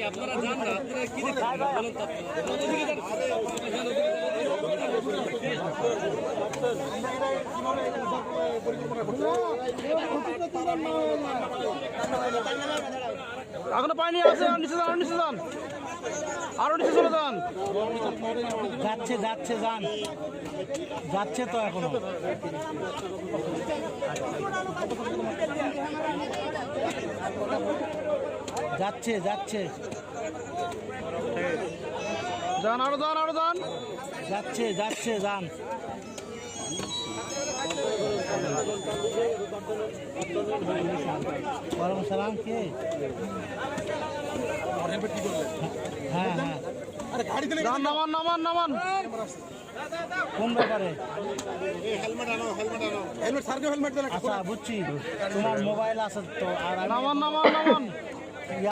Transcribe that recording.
আপনারা যান না, আপনারা কি দেখছেন বলেন তো? ওদিকে যান। এখনো পানি আছে, আর নিচে যান, আর নিচে যান, আরো নিচে চলে যান। যাচ্ছে যাচ্ছে যান, যাচ্ছে তো এখনো। যাচ্ছে যাচ্ছে যান, আরো যান, আরো যান। যাচ্ছে যাচ্ছে যান। ওয়ালাইকুম সালাম। কে? হ্যাঁ হ্যাঁ, যান, নামান, নামান, নামান। কোন ব্যাপারে? আচ্ছা বুঝছি, তোমার মোবাইল আছে তো। আর নামান, নামান, নামান।